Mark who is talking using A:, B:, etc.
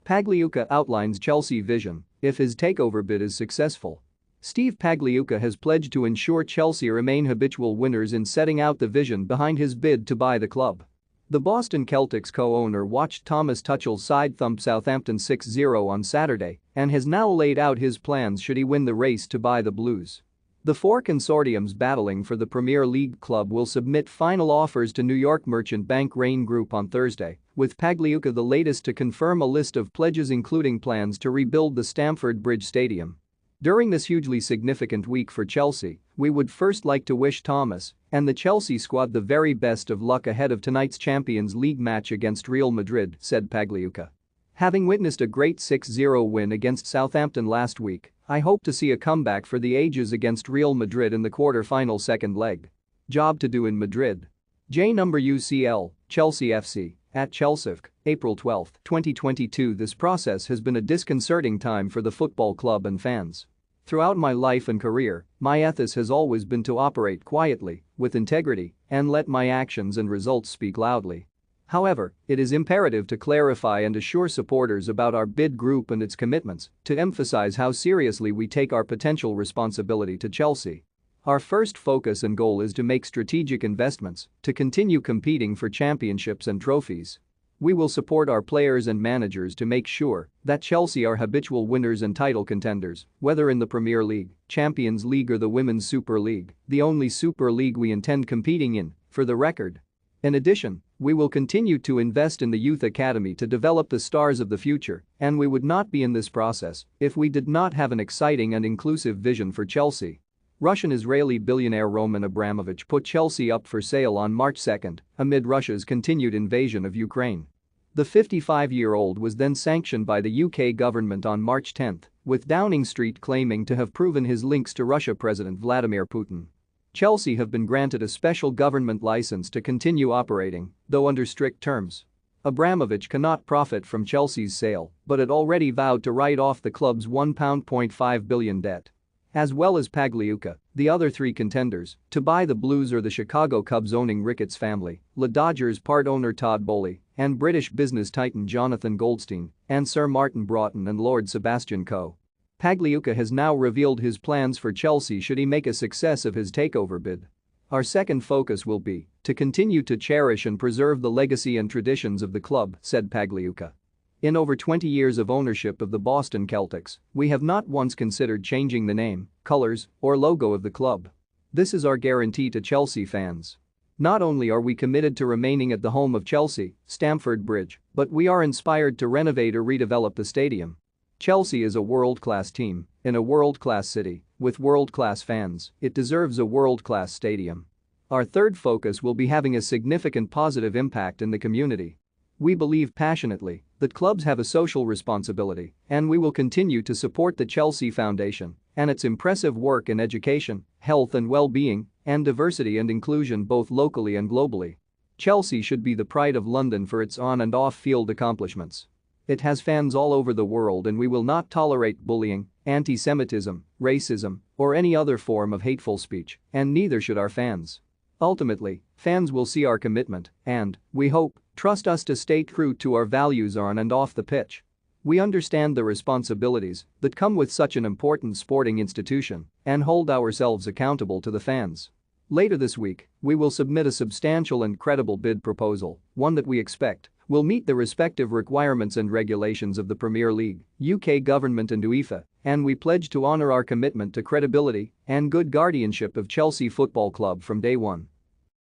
A: Pagliuca outlines Chelsea vision if his takeover bid is successful. Steve Pagliuca has pledged to ensure Chelsea remain habitual winners in setting out the vision behind his bid to buy the club. The Boston Celtics co-owner watched Thomas Tuchel's side thump Southampton 6-0 on Saturday and has now laid out his plans should he win the race to buy the Blues. The four consortiums battling for the Premier League club will submit final offers to New York merchant bank Rain Group on Thursday, with Pagliuca the latest to confirm a list of pledges including plans to rebuild the Stamford Bridge Stadium. During this hugely significant week for Chelsea, we would first like to wish Thomas and the Chelsea squad the very best of luck ahead of tonight's Champions League match against Real Madrid, said Pagliuca. Having witnessed a great 6-0 win against Southampton last week, I hope to see a comeback for the ages against Real Madrid in the quarter-final second leg. Job to do in Madrid. UCL, Chelsea FC, at Chelsea, April 12, 2022. This process has been a disconcerting time for the football club and fans. Throughout my life and career, my ethos has always been to operate quietly, with integrity, and let my actions and results speak loudly. However, it is imperative to clarify and assure supporters about our bid group and its commitments, to emphasize how seriously we take our potential responsibility to Chelsea. Our first focus and goal is to make strategic investments to continue competing for championships and trophies. We will support our players and managers to make sure that Chelsea are habitual winners and title contenders, whether in the Premier League, Champions League or the Women's Super League, the only Super League we intend competing in, for the record. In addition, we will continue to invest in the youth academy to develop the stars of the future, and we would not be in this process if we did not have an exciting and inclusive vision for Chelsea. Russian-Israeli billionaire Roman Abramovich put Chelsea up for sale on March 2 amid Russia's continued invasion of Ukraine. The 55-year-old was then sanctioned by the UK government on March 10, with Downing Street claiming to have proven his links to Russia President Vladimir Putin. Chelsea have been granted a special government license to continue operating, though under strict terms. Abramovich cannot profit from Chelsea's sale, but had already vowed to write off the club's £1.5 billion debt. As well as Pagliuca, the other three contenders to buy the Blues are the Chicago Cubs owning Ricketts family, the Dodgers part owner Todd Boehly, and British business titan Jonathan Goldstein, and Sir Martin Broughton and Lord Sebastian Coe. Pagliuca has now revealed his plans for Chelsea should he make a success of his takeover bid. Our second focus will be to continue to cherish and preserve the legacy and traditions of the club, said Pagliuca. In over 20 years of ownership of the Boston Celtics, we have not once considered changing the name, colors, or logo of the club. This is our guarantee to Chelsea fans. Not only are we committed to remaining at the home of Chelsea, Stamford Bridge, but we are inspired to renovate or redevelop the stadium. Chelsea is a world-class team, in a world-class city, with world-class fans. It deserves a world-class stadium. Our third focus will be having a significant positive impact in the community. We believe passionately that clubs have a social responsibility, and we will continue to support the Chelsea Foundation and its impressive work in education, health and well-being, and diversity and inclusion both locally and globally. Chelsea should be the pride of London for its on- and off-field accomplishments. It has fans all over the world and we will not tolerate bullying, anti-Semitism, racism, or any other form of hateful speech, and neither should our fans. Ultimately, fans will see our commitment and, we hope, trust us to stay true to our values on and off the pitch. We understand the responsibilities that come with such an important sporting institution and hold ourselves accountable to the fans. Later this week, we will submit a substantial and credible bid proposal, one that we expect will meet the respective requirements and regulations of the Premier League, UK government and UEFA, and we pledge to honor our commitment to credibility and good guardianship of Chelsea Football Club from day one.